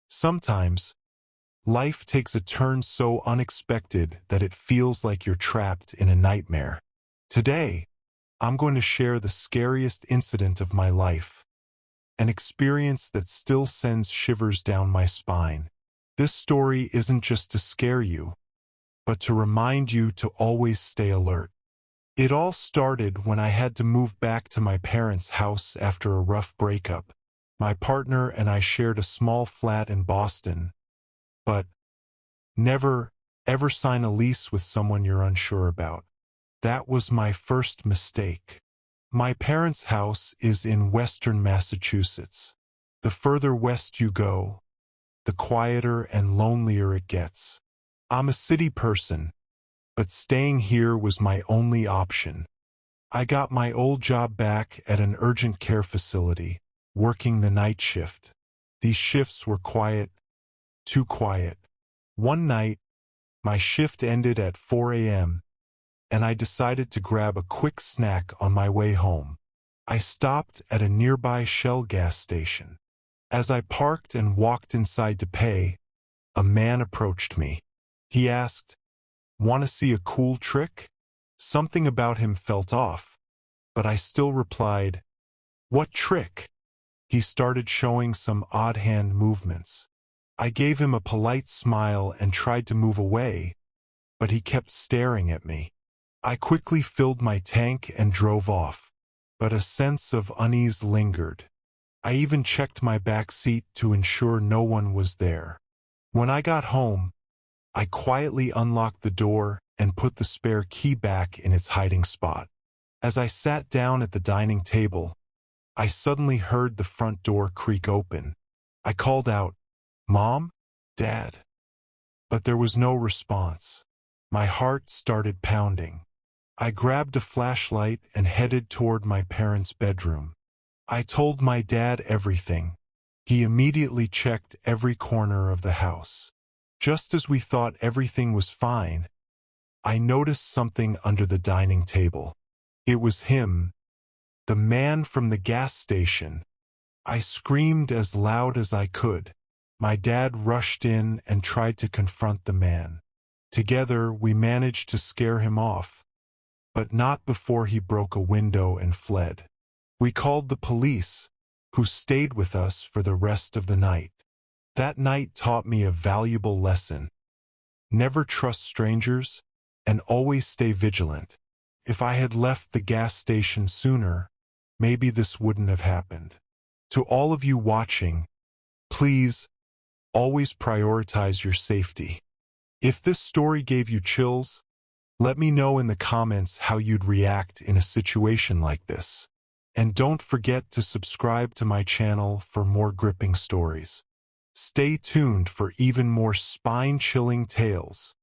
Sometimes, life takes a turn so unexpected that it feels like you're trapped in a nightmare. Today, I'm going to share the scariest incident of my life, an experience that still sends shivers down my spine. This story isn't just to scare you, but to remind you to always stay alert. It all started when I had to move back to my parents' house after a rough breakup. My partner and I shared a small flat in Boston, but never, ever sign a lease with someone you're unsure about. That was my first mistake. My parents' house is in western Massachusetts. The further west you go, the quieter and lonelier it gets. I'm a city person, but staying here was my only option. I got my old job back at an urgent care facility, working the night shift. These shifts were quiet, too quiet. One night, my shift ended at 4 a.m., and I decided to grab a quick snack on my way home. I stopped at a nearby Shell gas station. As I parked and walked inside to pay, a man approached me. He asked, "Want to see a cool trick?" Something about him felt off, but I still replied, "What trick?" He started showing some odd hand movements. I gave him a polite smile and tried to move away, but he kept staring at me. I quickly filled my tank and drove off, but a sense of unease lingered. I even checked my back seat to ensure no one was there. When I got home, I quietly unlocked the door and put the spare key back in its hiding spot. As I sat down at the dining table, I suddenly heard the front door creak open. I called out, "Mom? Dad?" But there was no response. My heart started pounding. I grabbed a flashlight and headed toward my parents' bedroom. I told my dad everything. He immediately checked every corner of the house. Just as we thought everything was fine, I noticed something under the dining table. It was him, the man from the gas station. I screamed as loud as I could. My dad rushed in and tried to confront the man. Together, we managed to scare him off, but not before he broke a window and fled. We called the police, who stayed with us for the rest of the night. That night taught me a valuable lesson. Never trust strangers, and always stay vigilant. If I had left the gas station sooner, maybe this wouldn't have happened. To all of you watching, please, always prioritize your safety. If this story gave you chills, let me know in the comments how you'd react in a situation like this. And don't forget to subscribe to my channel for more gripping stories. Stay tuned for even more spine-chilling tales.